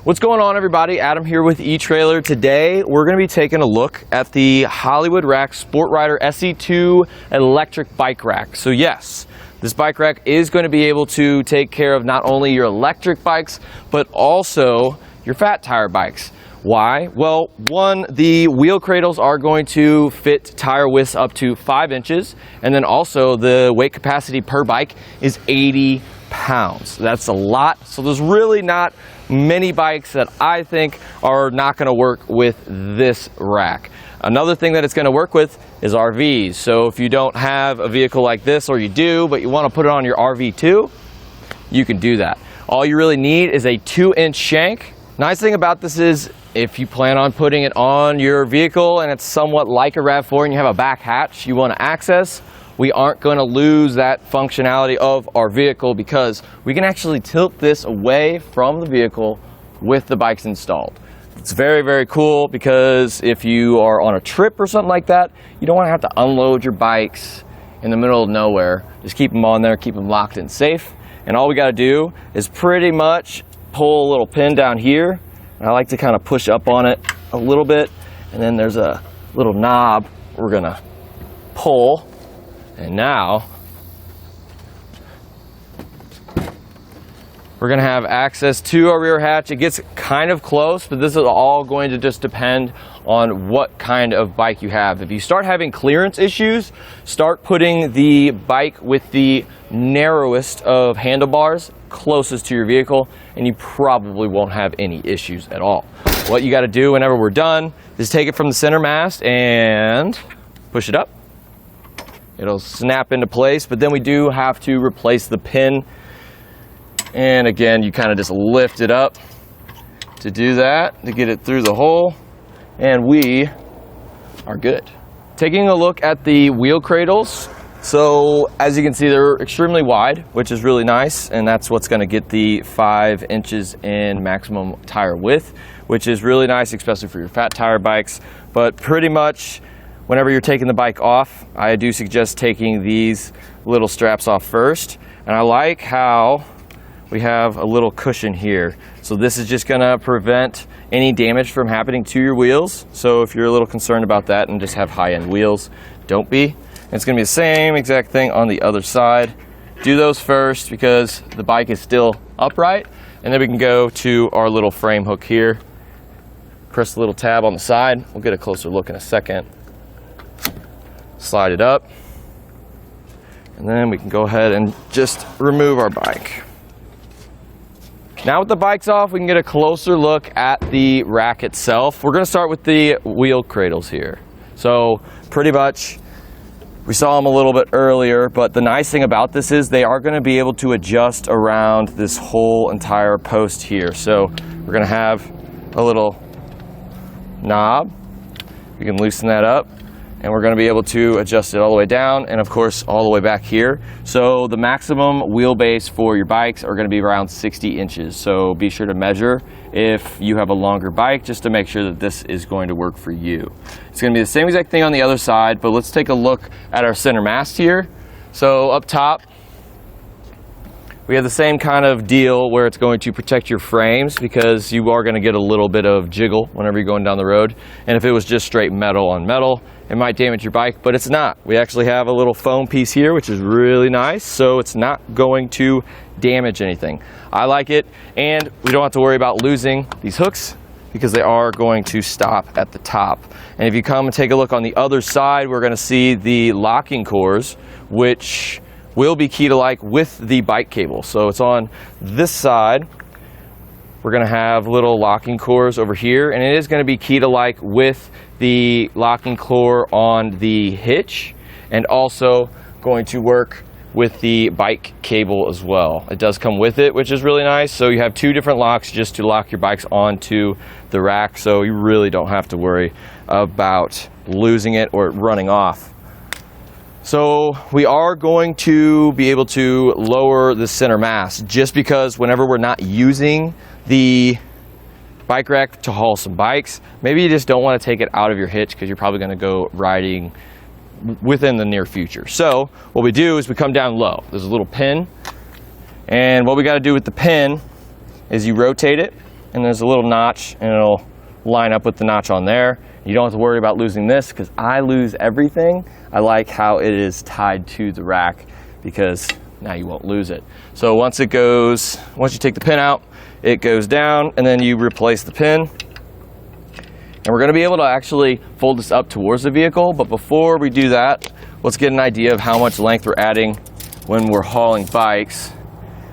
What's going on, everybody? Adam here with eTrailer. Today we're going to be taking a look at the Hollywood Rack Sport Rider SE2 electric bike rack. So yes, this bike rack is going to be able to take care of not only your electric bikes but also your fat tire bikes. Why? Well, one, the wheel cradles are going to fit tire widths up to 5 inches, and then also the weight capacity per bike is 80 pounds. That's a lot, so there's really not many bikes that I think are not going to work with this rack. Another thing that it's going to work with is RVs. So if you don't have a vehicle like this, or you do, but you want to put it on your RV too, you can do that. All you really need is a 2-inch shank. Nice thing about this is if you plan on putting it on your vehicle and it's somewhat like a RAV4 and you have a back hatch you want to access, we aren't going to lose that functionality of our vehicle because we can actually tilt this away from the vehicle with the bikes installed. It's very, very cool because if you are on a trip or something like that, you don't want to have to unload your bikes in the middle of nowhere. Just keep them on there, keep them locked and safe. And all we got to do is pretty much pull a little pin down here. And I like to kind of push up on it a little bit. And then there's a little knob we're going to pull. And now we're going to have access to our rear hatch. It gets kind of close, but this is all going to just depend on what kind of bike you have. If you start having clearance issues, start putting the bike with the narrowest of handlebars closest to your vehicle, and you probably won't have any issues at all. What you got to do whenever we're done is take it from the center mast and push it up. It'll snap into place, but then we do have to replace the pin. And again, you kind of just lift it up to do that, to get it through the hole, and we are good. Taking a look at the wheel cradles. So as you can see, they're extremely wide, which is really nice, and that's what's going to get the 5 inches in maximum tire width, which is really nice, especially for your fat tire bikes. But pretty much whenever you're taking the bike off, I do suggest taking these little straps off first. And I like how we have a little cushion here. So this is just gonna prevent any damage from happening to your wheels. So if you're a little concerned about that and just have high-end wheels, don't be. And it's gonna be the same exact thing on the other side. Do those first because the bike is still upright. And then we can go to our little frame hook here. Press the little tab on the side. We'll get a closer look in a second. Slide it up, and then we can go ahead and just remove our bike. Now with the bikes off, we can get a closer look at the rack itself. We're going to start with the wheel cradles here. So pretty much we saw them a little bit earlier, but the nice thing about this is they are going to be able to adjust around this whole entire post here. So we're going to have a little knob. We can loosen that up. And we're going to be able to adjust it all the way down and of course all the way back here. So the maximum wheelbase for your bikes are going to be around 60 inches. So be sure to measure if you have a longer bike just to make sure that this is going to work for you. It's going to be the same exact thing on the other side, but let's take a look at our center mast here. So up top, we have the same kind of deal where it's going to protect your frames because you are going to get a little bit of jiggle whenever you're going down the road. And if it was just straight metal on metal, it might damage your bike, but it's not. We actually have a little foam piece here, which is really nice, so it's not going to damage anything. I like it, and we don't have to worry about losing these hooks because they are going to stop at the top. And if you come and take a look on the other side, we're going to see the locking cores, which will be key-to-like with the bike cable. So it's on this side. We're going to have little locking cores over here, and it is going to be key-to-like with the locking core on the hitch, and also going to work with the bike cable as well. It does come with it, which is really nice. So you have 2 different locks just to lock your bikes onto the rack, so you really don't have to worry about losing it or running off. So we are going to be able to lower the center mast just because whenever we're not using the bike rack to haul some bikes, maybe you just don't want to take it out of your hitch because you're probably going to go riding within the near future. So what we do is we come down low. There's a little pin, and what we got to do with the pin is you rotate it and there's a little notch, and it'll line up with the notch on there. You don't have to worry about losing this, because I lose everything. I like how it is tied to the rack, because now you won't lose it. So once you take the pin out, it goes down, and then you replace the pin. And we're going to be able to actually fold this up towards the vehicle, but before we do that, let's get an idea of how much length we're adding when we're hauling bikes.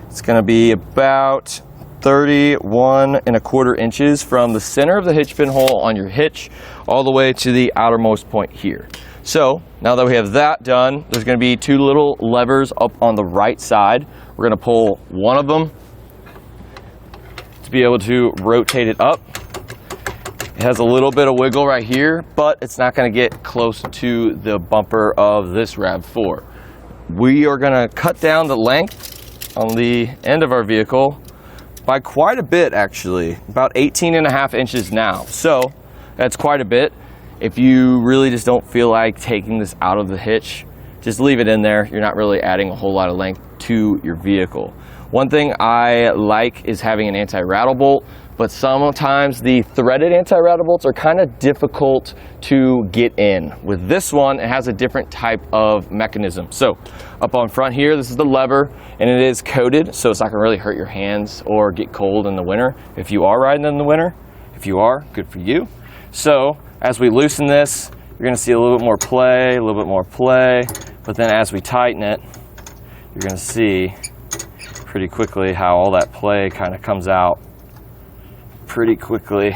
It's going to be about 31¼ inches from the center of the hitch pin hole on your hitch all the way to the outermost point here. So now that we have that done, there's going to be 2 little levers up on the right side. We're going to pull one of them to be able to rotate it up. It has a little bit of wiggle right here, but it's not going to get close to the bumper of this RAV4. We are going to cut down the length on the end of our vehicle by quite a bit, actually, about 18½ inches now. So that's quite a bit. If you really just don't feel like taking this out of the hitch, just leave it in there. You're not really adding a whole lot of length to your vehicle. One thing I like is having an anti-rattle bolt, but sometimes the threaded anti-rattle bolts are kind of difficult to get in. With this one, it has a different type of mechanism. So up on front here, this is the lever, and it is coated, so it's not gonna really hurt your hands or get cold in the winter if you are riding in the winter. If you are, good for you. So as we loosen this, you're gonna see a little bit more play, a little bit more play, but then as we tighten it, you're gonna see pretty quickly how all that play kind of comes out pretty quickly.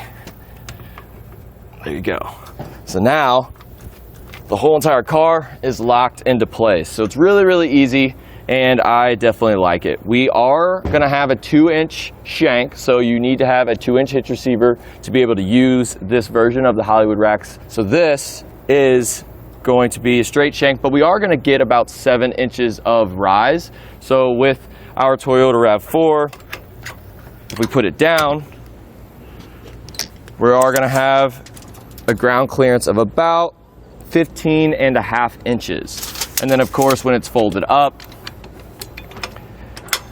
There you go. So now the whole entire car is locked into place. So it's really, really easy, and I definitely like it. We are gonna have a 2-inch shank, so you need to have a 2-inch hitch receiver to be able to use this version of the Hollywood racks. So this is going to be a straight shank, but we are gonna get about 7 inches of rise. So with our Toyota RAV4, if we put it down, we are gonna have a ground clearance of about 15½ inches. And then of course, when it's folded up,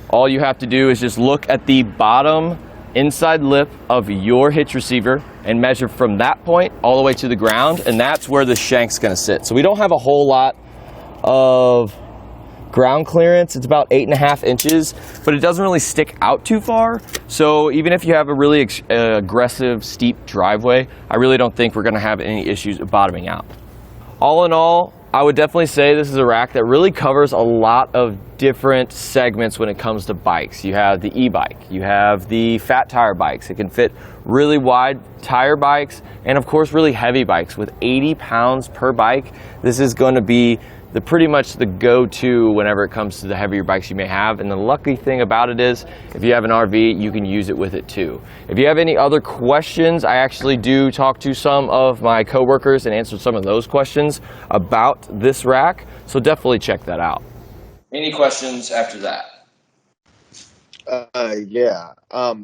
all you have to do is just look at the bottom inside lip of your hitch receiver and measure from that point all the way to the ground, and that's where the shank's gonna sit. So we don't have a whole lot of ground clearance. It's about 8½ inches, but it doesn't really stick out too far. So even if you have a really aggressive, steep driveway, I really don't think we're gonna have any issues bottoming out. All in all, I would definitely say this is a rack that really covers a lot of different segments when it comes to bikes. You have the e-bike, you have the fat tire bikes. It can fit really wide tire bikes, and of course really heavy bikes. With 80 pounds per bike, this is going to be pretty much the go-to whenever it comes to the heavier bikes you may have. And the lucky thing about it is, if you have an RV, you can use it with it too. If you have any other questions, I actually do talk to some of my coworkers and answer some of those questions about this rack, so definitely check that out. Any questions after that? Yeah.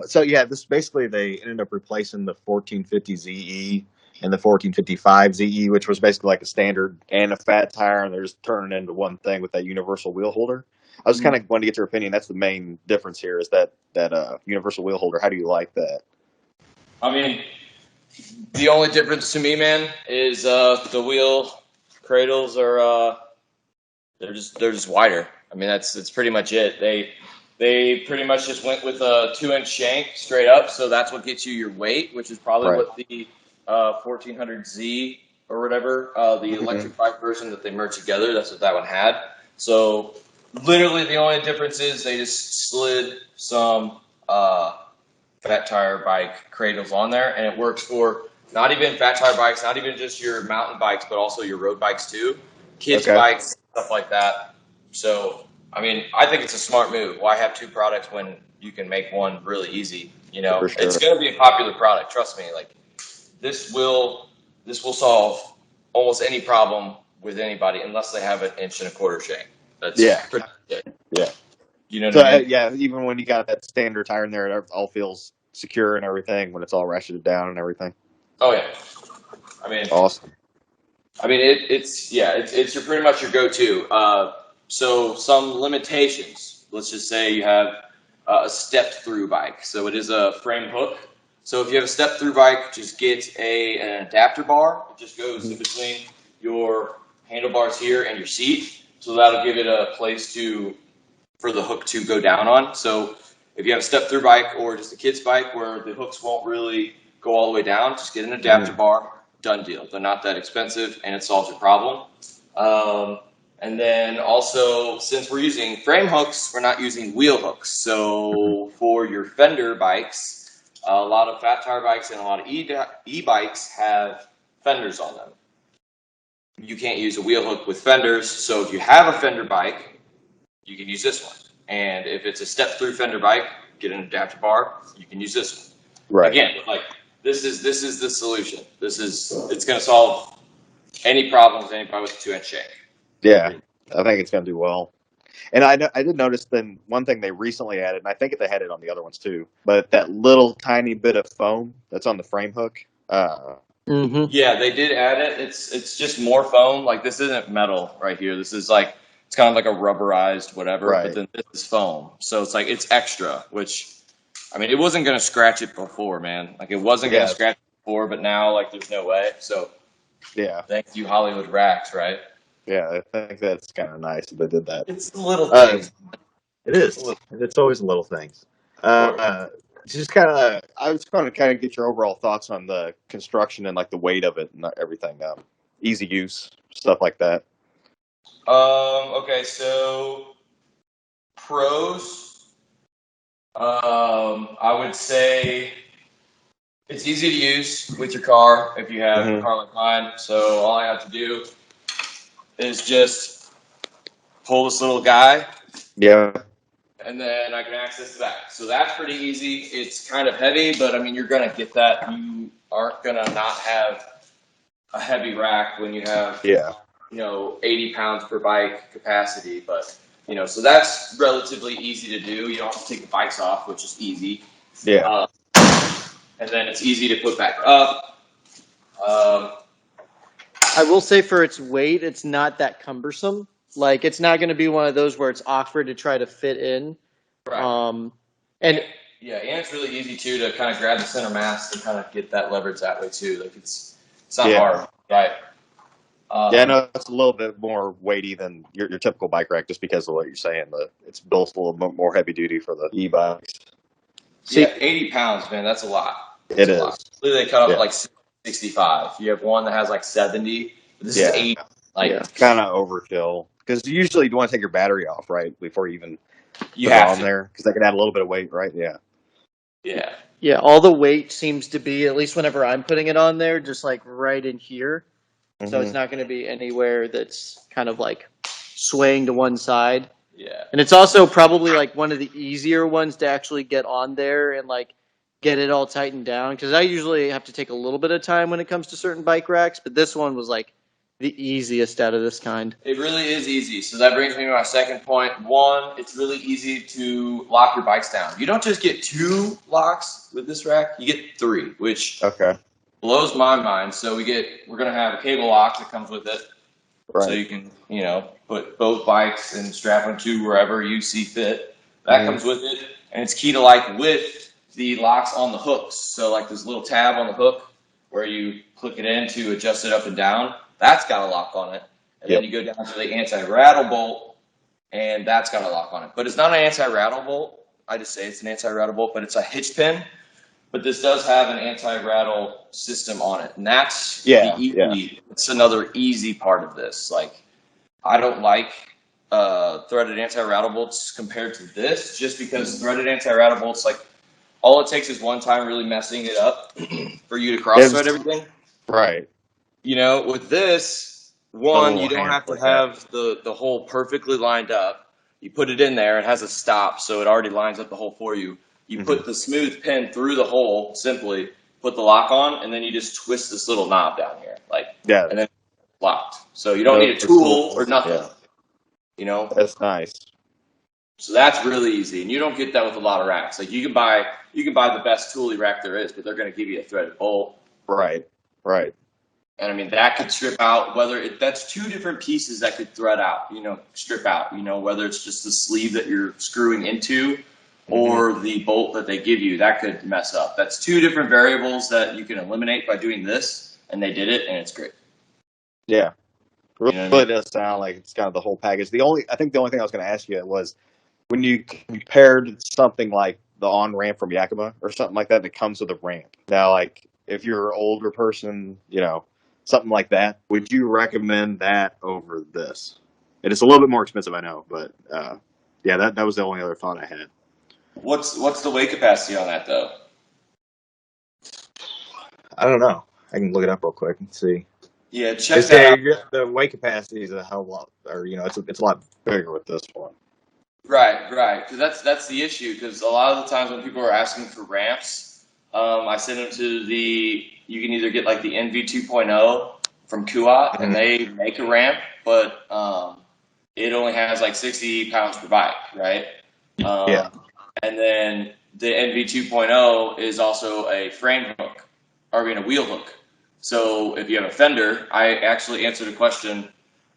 So yeah, this basically they ended up replacing the 1450 ZE and the 1455 ZE, which was basically like a standard and a fat tire, and they're just turning it into one thing with that universal wheel holder. I was kind of wanting to get your opinion. That's the main difference here, is that universal wheel holder. How do you like that? I mean, the only difference to me, man, is the wheel cradles are they're just wider. I mean, that's pretty much it. They pretty much just went with a 2-inch shank straight up, so that's what gets you your weight, which is probably what the 1400Z or whatever, the electric bike version that they merged together, that's what that one had. So literally the only difference is they just slid some fat tire bike cradles on there, and it works for not even fat tire bikes, not even just your mountain bikes, but also your road bikes too, kids bikes, stuff like that. So I mean, I think it's a smart move. Why have 2 products when you can make one really easy? You know, it's going to be a popular product. Trust me. Like this will solve almost any problem with anybody, unless they have an 1 1/4 shank. That's pretty good. Yeah. You know what I mean? Yeah. Even when you got that standard tire in there, it all feels secure and everything when it's all ratcheted down and everything. Oh yeah. I mean, awesome. I mean, it's your pretty much your go-to. So some limitations. Let's just say you have a stepped through bike. So it is a frame hook. So if you have a step-through bike, just get an adapter bar. It just goes in between your handlebars here and your seat. So that'll give it a place for the hook to go down on. So if you have a step-through bike or just a kid's bike where the hooks won't really go all the way down, just get an adapter bar. Done deal. They're not that expensive, and it solves your problem. And then also, since we're using frame hooks, we're not using wheel hooks. So for your fender bikes, a lot of fat tire bikes and a lot of e-bikes have fenders on them. You can't use a wheel hook with fenders. So if you have a fender bike, you can use this one. And if it's a step-through fender bike, get an adapter bar. You can use this one. Right. Again, like this is the solution. It's going to solve any problems anybody with a 2-inch shank. Yeah, I think it's going to do well. And I did notice then one thing they recently added, and I think they had it on the other ones too, but that little tiny bit of foam that's on the frame hook. Yeah, they did add it. It's just more foam. Like this isn't metal right here. This is like it's kind of like a rubberized whatever, Right. but then this is foam. So it's like it's extra, which I mean it wasn't gonna scratch it before, man. Like it wasn't gonna scratch it before, but now like there's no way. So yeah. Thank you, Hollywood Racks, right? Yeah, I think that's kind of nice that they did that. It's the little things. It is. It's always the little things. Just kind of, I was going to kind of get your overall thoughts on the construction and like the weight of it and everything. Easy use, stuff like that. Okay, so pros. I would say it's easy to use with your car if you have a car like mine. So all I have to do is just pull this little guy. Yeah. And then I can access the back. So that's pretty easy. It's kind of heavy, but I mean, you're going to get that. You aren't going to not have a heavy rack when you have, 80 pounds per bike capacity. But, so that's relatively easy to do. You don't have to take the bikes off, which is easy. Yeah. And then it's easy to put back up. I will say for its weight, it's not that cumbersome. Like, it's not going to be one of those where it's awkward to try to fit in. Right. And it's really easy, too, to kind of grab the center mass and kind of get that leverage that way, too. Like, it's not hard, right? No, it's a little bit more weighty than your typical bike rack just because of what you're saying. It's built a little more heavy duty for the e-bikes. See, 80 pounds, man, that's a lot. It is. They cut up like 65. You have one that has like 70. This is 80. Kind of overkill. Because usually you want to take your battery off, right, before you even put it on there. Because that can add a little bit of weight, right? Yeah. Yeah, all the weight seems to be, at least whenever I'm putting it on there, just like right in here. So it's not going to be anywhere that's kind of like swaying to one side. Yeah. And it's also probably like one of the easier ones to actually get on there and like get it all tightened down. Because I usually have to take a little bit of time when it comes to certain bike racks, but this one was like the easiest out of this kind. It really is easy. So that brings me to my second point. One, it's really easy to lock your bikes down. You don't just get 2 locks with this rack, you get 3, which blows my mind. So we're going to have a cable lock that comes with it. Right. So you can, put both bikes and strap them to wherever you see fit. That comes with it. And it's key to like with the locks on the hooks. So like this little tab on the hook where you click it in to adjust it up and down. That's got a lock on it. And then you go down to the anti-rattle bolt, and that's got a lock on it. But it's not an anti-rattle bolt. I just say it's an anti-rattle bolt, but it's a hitch pin. But this does have an anti-rattle system on it. And that's it's another easy part of this. Like, I don't like threaded anti-rattle bolts compared to this, just because threaded anti-rattle bolts, like, all it takes is one time really messing it up for you to cross-thread everything. Right. With this, one, you don't have to have the hole perfectly lined up. You put it in there, it has a stop, so it already lines up the hole for you. You put the smooth pin through the hole, simply put the lock on, and then you just twist this little knob down here. And then it's locked. So you don't need a tool or nothing. That's nice. So that's really easy, and you don't get that with a lot of racks. Like you can buy the best toolie rack there is, but they're going to give you a threaded bolt. Right. And I mean, that could strip out, that's 2 different pieces that could thread out, strip out, whether it's just the sleeve that you're screwing into or the bolt that they give you, that could mess up. That's two different variables that you can eliminate by doing this, and they did it, and it's great. Yeah. You know what I Really mean? does sound like it's kind of the whole package. I think the only thing I was going to ask you was when you compared something like the on ramp from Yakima or something like that comes with a ramp. Now, like if you're an older person, something like that, would you recommend that over this? And it's a little bit more expensive, I know, but yeah, that was the only other thought I had. What's the weight capacity on that though? I don't know. I can look it up real quick and see. Yeah, check that out. The weight capacity is a hell of a lot, or it's a lot bigger with this one. Right. Because that's the issue. Because a lot of the times when people are asking for ramps, I send them to you can either get like the NV 2.0 from Kuat, and they make a ramp, but it only has like 60 pounds per bike, right? Yeah. And then the NV 2.0 is also a frame hook, or a wheel hook. So if you have a fender, I actually answered a question,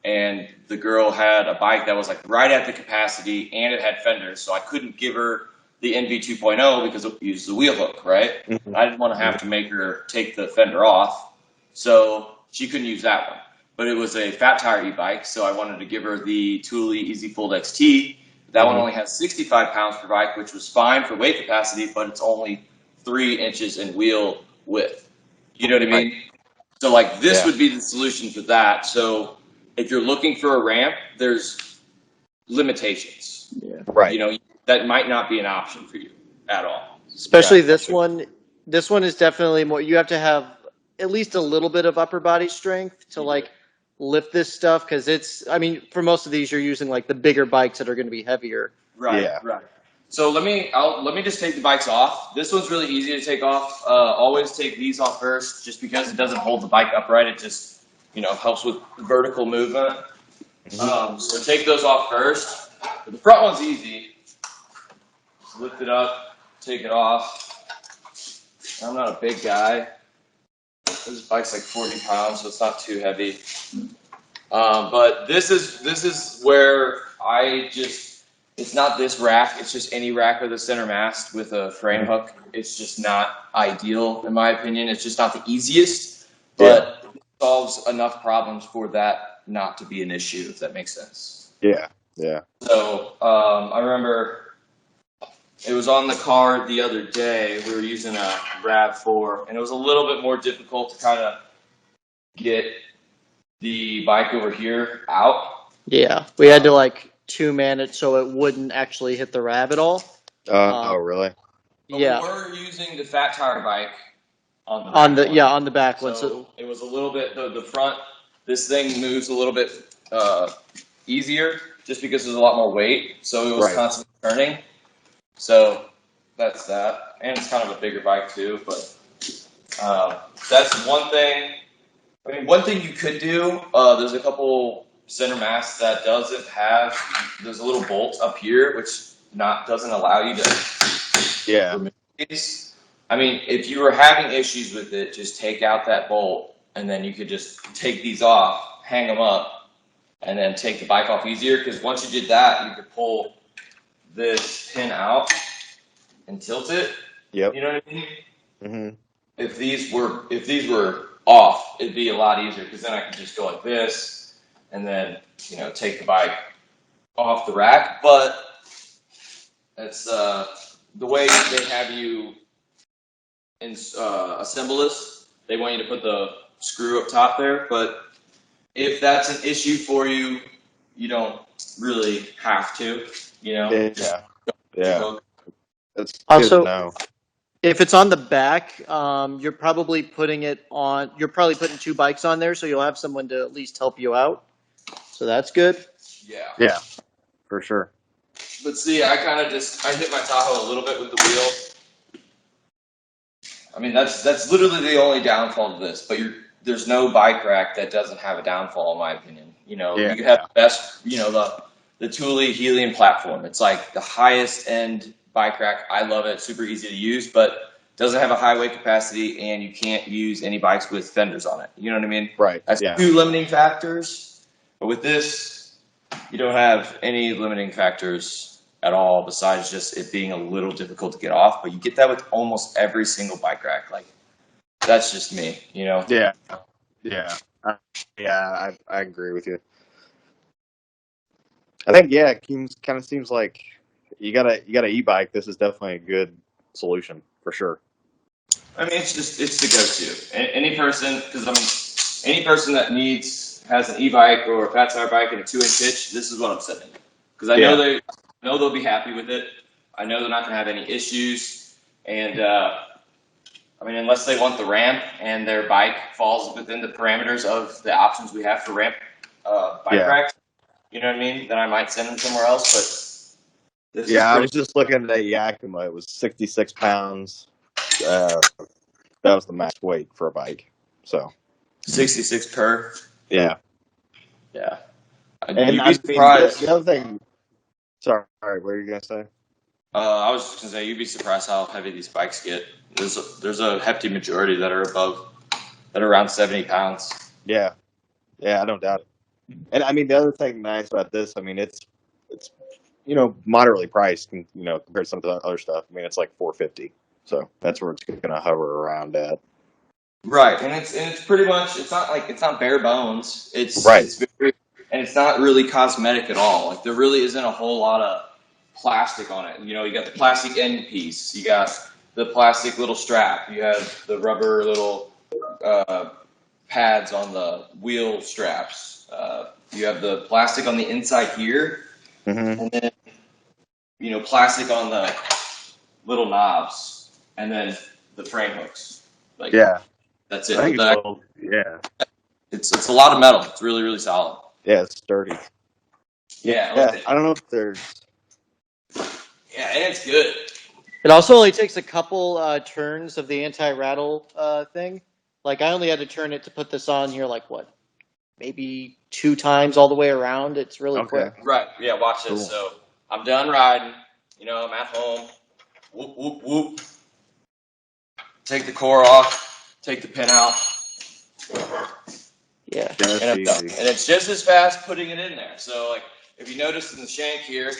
and the girl had a bike that was like right at the capacity, and it had fenders, so I couldn't give her the NV 2.0 because it used the wheel hook, right? Mm-hmm. I didn't want to have to make her take the fender off, so she couldn't use that one. But it was a fat tire e-bike, so I wanted to give her the Thule Easy Fold XT. That one only has 65 pounds per bike, which was fine for weight capacity, but it's only 3 inches in wheel width. You know what I mean? Right. So like this would be the solution for that. So if you're looking for a ramp, there's limitations. Yeah. Right. That might not be an option for you at all. Especially this one. This one is definitely more. You have to have at least a little bit of upper body strength to like lift this stuff, because for most of these you're using like the bigger bikes that are going to be heavier. Right. So let me just take the bikes off. This one's really easy to take off. Always take these off first, just because it doesn't hold the bike upright. It just helps with vertical movement. So take those off first. But the front one's easy. Just lift it up, take it off. I'm not a big guy. This bike's like 40 pounds, so it's not too heavy. But this is where it's not this rack, it's just any rack with a center mast with a frame hook. It's just not ideal, in my opinion. It's just not the easiest, but it solves enough problems for that not to be an issue, if that makes sense. Yeah. So I remember it was on the car the other day. We were using a RAV4, and it was a little bit more difficult to kind of get the bike over here out. Yeah, we had to like two-man it so it wouldn't actually hit the RAV at all. Oh, really? But we were using the fat tire bike on the back one. So it was a little bit the front. This thing moves a little bit easier just because there's a lot more weight. So it was constantly turning. So that's that, and it's kind of a bigger bike too. But that's one thing. I mean, one thing you could do. There's a couple center masts that there's a little bolt up here which doesn't allow you to remove these. I mean, if you were having issues with it, just take out that bolt, and then you could just take these off, hang them up, and then take the bike off easier, because once you did that, you could pull this pin out and tilt it. Yep. You know what I mean? Mm-hmm. If these were off, it'd be a lot easier, because then I could just go like this and then take the bike off the rack. But that's the way they have you assemble this. They want you to put the screw up top there. But if that's an issue for you, you don't really have to. Yeah. That's also good to know. If it's on the back, you're probably putting 2 bikes on there, so you'll have someone to at least help you out. So that's good. Yeah, for sure. But see, I hit my Tahoe a little bit with the wheel. I mean, that's literally the only downfall to this. But there's no bike rack that doesn't have a downfall, in my opinion. You have the best, the Thule Helium platform. It's like the highest end bike rack. I love it. Super easy to use, but doesn't have a high weight capacity, and you can't use any bikes with fenders on it. You know what I mean? Right. That's 2 limiting factors. But with this, you don't have any limiting factors at all, besides just it being a little difficult to get off. But you get that with almost every single bike rack. Like, that's just me, you know? Yeah, yeah, I agree with you. I think it kind of seems like you got a e-bike. This is definitely a good solution for sure. I mean, it's the go-to. Any person, because I mean, any person that has an e-bike or a fat tire bike and a 2-inch hitch, this is what I'm sending them. Because I know they'll be happy with it. I know they're not going to have any issues. And I mean, unless they want the ramp and their bike falls within the parameters of the options we have for ramp bike racks, you know what I mean? Then I might send them somewhere else. But I was just looking at Yakima. It was 66 pounds. That was the max weight for a bike. So 66 per. yeah. And And you'd be surprised. The other thing. Sorry, what were you gonna say? I was just gonna say you'd be surprised how heavy these bikes get. There's a hefty majority that are around 70 pounds. Yeah, I don't doubt it. And I mean, the other thing nice about this, I mean, it's moderately priced, compared to some of the other stuff. I mean, it's like $450, so that's where it's gonna hover around at. Right, and it's pretty much it's not bare bones. It's right. And it's not really cosmetic at all. Like, there really isn't a whole lot of plastic on it. You know, you got the plastic end piece, you got the plastic little strap, you have the rubber little pads on the wheel straps. You have the plastic on the inside here, and then plastic on the little knobs, and then the frame hooks. Like, that's it. It's a lot of metal. It's really, really solid. Yeah, it's sturdy. Yeah. I don't know if there's. Yeah, and it's good. It also only takes a couple turns of the anti-rattle thing. Like, I only had to turn it to put this on here, like, what? Maybe 2 times all the way around. It's really quick. Right. Yeah, watch this. Cool. So, I'm done riding. I'm at home. Whoop, whoop, whoop. Take the core off. Take the pin out. Yeah. And I'm done. And it's just as fast putting it in there. So, like, if you notice in the shank here,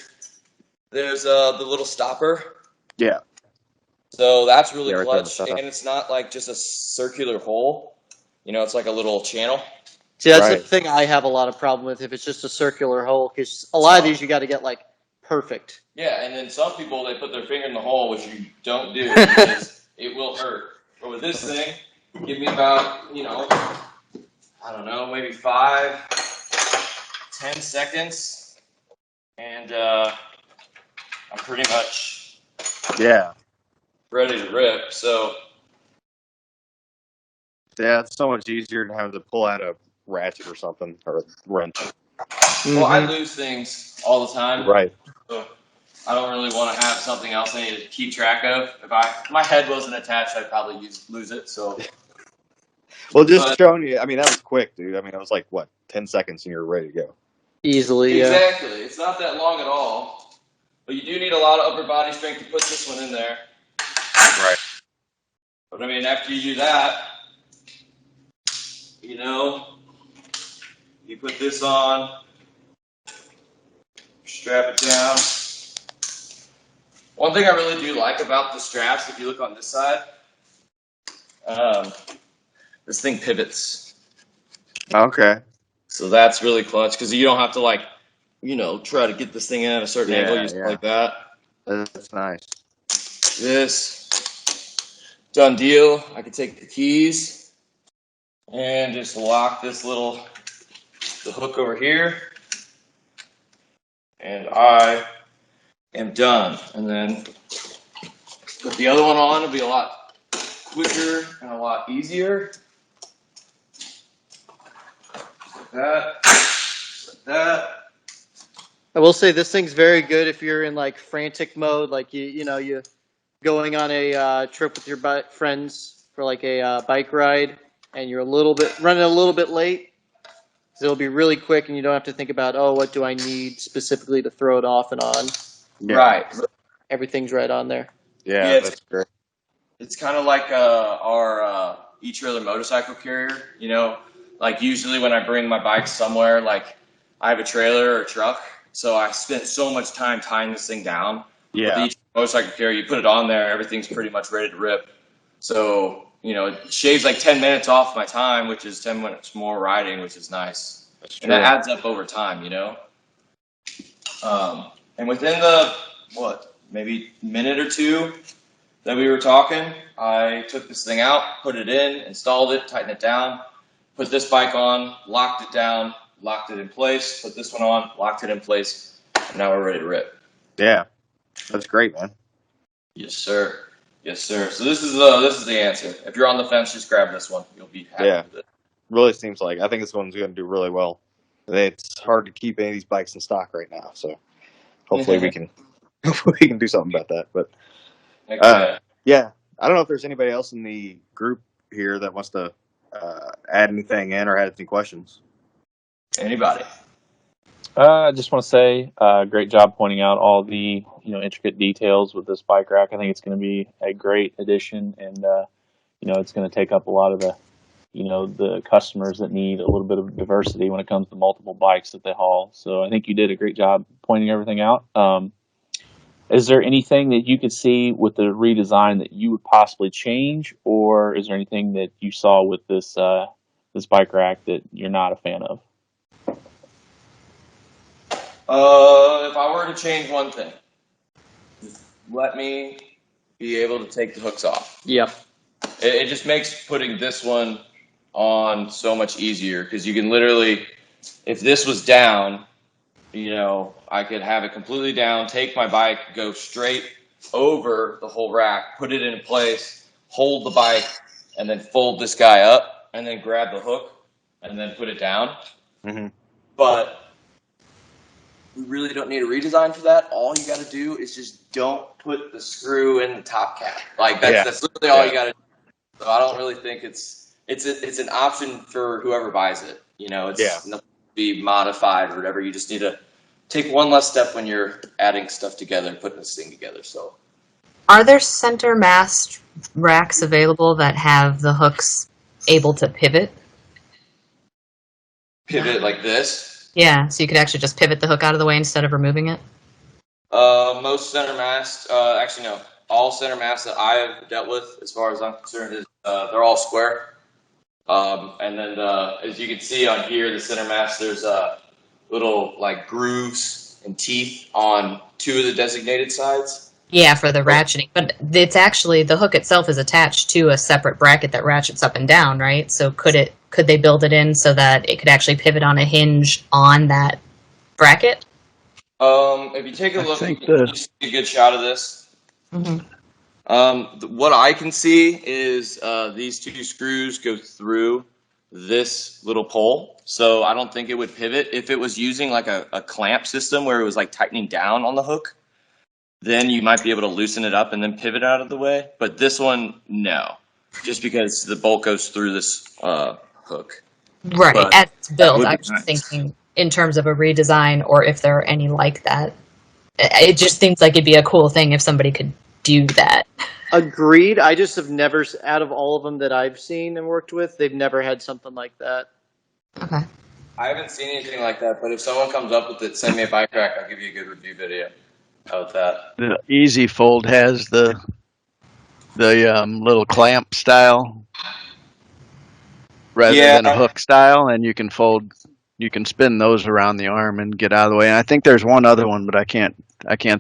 there's the little stopper. Yeah. So that's really clutch, and it's not like just a circular hole. It's like a little channel. See, that's the thing I have a lot of problem with if it's just a circular hole, because a lot of these you got to get, like, perfect. Yeah, and then some people, they put their finger in the hole, which you don't do, because it will hurt. But with this thing, give me about, I don't know, maybe 5-10 seconds, and I'm pretty much ready to rip. So it's so much easier than having to pull out a ratchet or something, or a wrench. Well, I lose things all the time. Right. So I don't really want to have something else I need to keep track of. If my head wasn't attached, I'd probably lose it. So. Well, showing you, I mean, that was quick, dude. I mean, it was like, 10 seconds and you're ready to go. Easily, Exactly. It's not that long at all. But you do need a lot of upper body strength to put this one in there. Right. But, I mean, after you do that, you put this on, strap it down. One thing I really do like about the straps, if you look on this side, this thing pivots. Okay. So that's really clutch, because you don't have to, try to get this thing in at a certain angle, just like that. That's nice. This, done deal. I can take the keys and just lock the hook over here, and I am done. And then put the other one on. It'll be a lot quicker and a lot easier. Like that. I will say this thing's very good if you're in, like, frantic mode, like you going on a trip with your friends for, like, a bike ride, and you're running a little bit late. So it'll be really quick, and you don't have to think about, what do I need specifically to throw it off and on. Yeah. Right. Everything's right on there. Yeah, that's great. It's kind of like our etrailer motorcycle carrier. Like, usually when I bring my bike somewhere, like, I have a trailer or a truck, So I spent so much time tying this thing down. With Yeah. each motorcycle carrier, you put it on there, everything's pretty much ready to rip. So, it shaves like 10 minutes off my time, which is 10 minutes more riding, which is nice. That's And that true. adds up over time, And within the, maybe minute or two that we were talking, I took this thing out, put it in, installed it, tightened it down, put this bike on, locked it down, locked it in place, put this one on, locked it in place, and now we're ready to rip. Yeah. That's great, man. Yes, sir. Yes, sir. So this is the answer. If you're on the fence, just grab this one. You'll be happy with it. Really seems like I think this one's going to do really well. It's hard to keep any of these bikes in stock right now, so hopefully we can do something about that. But yeah, I don't know if there's anybody else in the group here that wants to add anything in or had any questions. Anybody? I just want to say, great job pointing out all the intricate details with this bike rack. I think it's going to be a great addition, and it's going to take up a lot of the customers that need a little bit of diversity when it comes to multiple bikes that they haul. So I think you did a great job pointing everything out. Is there anything that you could see with the redesign that you would possibly change, or is there anything that you saw with this bike rack that you're not a fan of? If I were to change one thing, let me be able to take the hooks off. Yep. It just makes putting this one on so much easier because you can literally, if this was down, I could have it completely down, take my bike, go straight over the whole rack, put it in place, hold the bike, and then fold this guy up, and then grab the hook, and then put it down. Mm-hmm. But we really don't need a redesign for that. All you got to do is just don't put the screw in the top cap. Like that's literally all you got to do. So I don't really think it's an option for whoever buys it. It's nothing to be modified or whatever. You just need to take one less step when you're adding stuff together, putting this thing together. So, are there center mast racks available that have the hooks able to pivot? Pivot like this? Yeah, so you could actually just pivot the hook out of the way instead of removing it? Most center masts, actually no, all center masts that I have dealt with, as far as I'm concerned, is they're all square. And then as you can see on here, the center mast, there's little like grooves and teeth on two of the designated sides. Yeah, for the ratcheting. But it's actually, the hook itself is attached to a separate bracket that ratchets up and down, right? So could they build it in so that it could actually pivot on a hinge on that bracket? If you take a look, you see a good shot of this. Mm-hmm. What I can see is these two screws go through this little pole. So I don't think it would pivot. If it was using like a clamp system where it was like tightening down on the hook, then you might be able to loosen it up and then pivot out of the way. But this one, no. Just because the bolt goes through this hook. Right, But as it's built. I was nice. thinking in terms of a redesign or if there are any like that. It just seems like it'd be a cool thing if somebody could do that. Agreed. I just have never, out of all of them that I've seen and worked with, they've never had something like that. Okay. I haven't seen anything like that, but if someone comes up with it, send me a bike rack. I'll give you a good review video of that. The Easy Fold has the little clamp style rather than a hook style, and you can spin those around the arm and get out of the way. And I think there's one other one, but I can't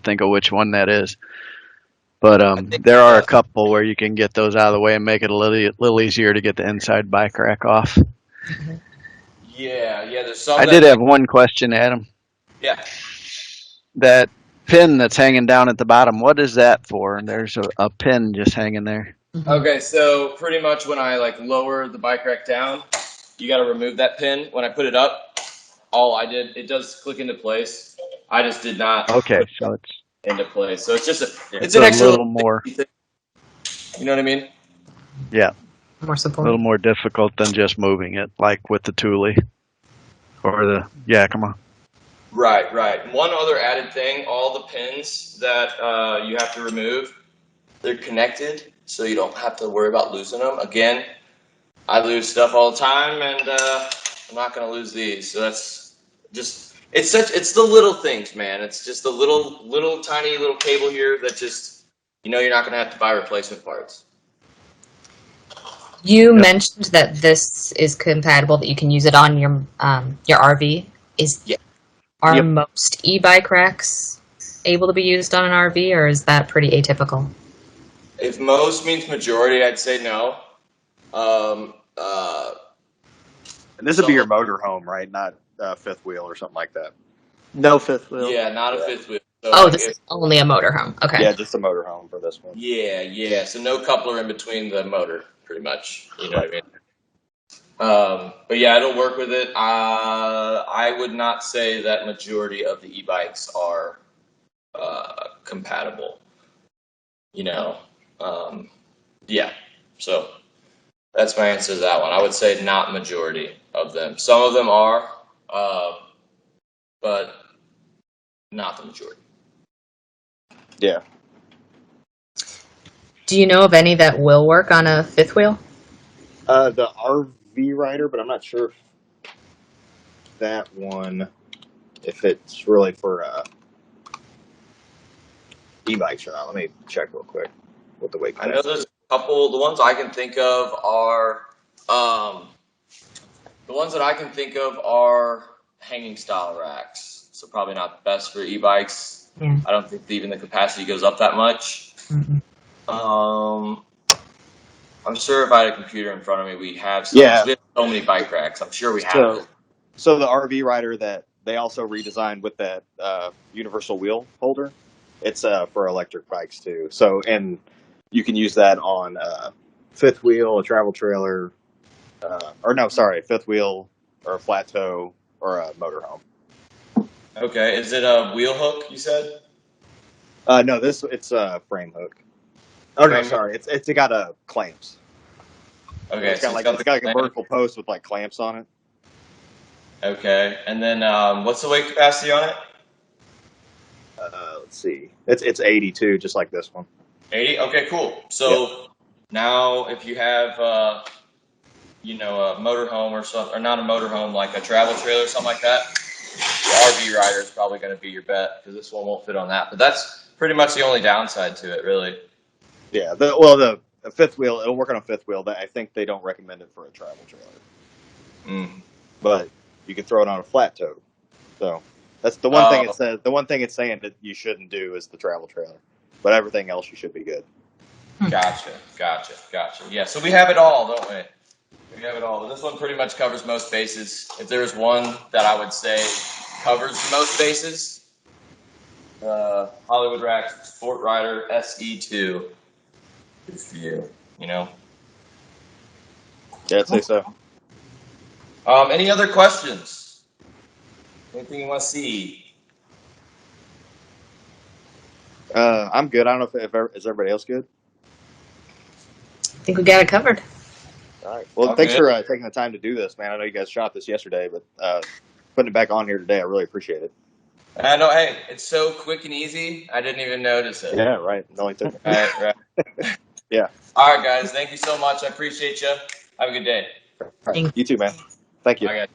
think of which one that is. But there are a couple where you can get those out of the way and make it a little easier to get the inside bike rack off. Yeah, there's some. I did have one question, Adam. Yeah. That pin that's hanging down at the bottom, what is that for? And there's a pin just hanging there. Okay, so pretty much when I like lower the bike rack down, you got to remove that pin. When I put it up, all I did, it does click into place. I just did not. Okay, so it's into place. So it's just it's a an extra little more. thing. You know what I mean? Yeah. More A support. little more difficult than just moving it, like with the Thule or the Yakima. Right. One other added thing, all the pins that you have to remove, they're connected, so you don't have to worry about losing them. Again, I lose stuff all the time, and I'm not going to lose these. So that's just, It's the little things, man. It's just the little tiny little cable here that just you're not gonna have to buy replacement parts. You Yep. mentioned that this is compatible, that you can use it on your RV. Yeah. Are Yep. most e-bike racks able to be used on an RV, or is that pretty atypical? If most means majority, I'd say no. And this would be your motorhome, right? Not fifth wheel or something like that. No fifth wheel. Yeah, not a fifth wheel. So Oh, this is only a motorhome. Okay. Yeah, just a motorhome for this one. yeah. So no coupler in between the motor, pretty much. You know what I mean? But yeah, it'll work with it. I would not say that majority of the e-bikes are compatible. Yeah. So that's my answer to that one. I would say not majority of them. Some of them are, but not the majority. Yeah. Do you know of any that will work on a fifth wheel? The RV rider, but I'm not sure if that one, if it's really for e-bikes or not. Let me check real quick what the weight I know class there's is. a couple. The ones I can think of are hanging style racks. So probably not the best for e-bikes. Yeah. I don't think even the capacity goes up that much. Mm-mm. I'm sure if I had a computer in front of me, we have some. Yeah. We have so many bike racks. I'm sure we have it. So the RV rider that they also redesigned with that universal wheel holder, it's for electric bikes too. So, and you can use that on fifth wheel, a travel trailer, fifth wheel or a flat tow or a motorhome. Okay, is it a wheel hook? You said? No, it's a frame hook. Oh no, Frame sorry, it's got clamps. Okay, It's got so like a clamp. vertical post with like clamps on it. Okay, and then what's the weight capacity on it? Let's see, it's 82, just like this one. 80. Okay, cool. So now, if you have a motorhome or something, or not a motorhome, like a travel trailer or something like that, the RV rider is probably going to be your bet because this one won't fit on that. But that's pretty much the only downside to it, really. Yeah, the fifth wheel, it'll work on a fifth wheel. I think they don't recommend it for a travel trailer. But you can throw it on a flat tow. So that's the one thing it says. The one thing it's saying that you shouldn't do is the travel trailer, but everything else you should be good. Gotcha. Yeah, so we have it all, don't we? We have it all. But this one pretty much covers most bases. If there's one that I would say covers most bases, Hollywood Rack Sport Rider SE2 is for you. Yeah, I'd say so. Any other questions? Anything you want to see? I'm good. I don't know if is everybody else good. I think we got it covered. All right. Well, thanks for taking the time to do this, man. I know you guys shot this yesterday, but putting it back on here today, I really appreciate it. I know. Hey, it's so quick and easy. I didn't even notice it. Yeah, right. It only took. Right. Yeah. All right, guys. Thank you so much. I appreciate you. Have a good day. All right. You too, man. Thank you. All right, guys.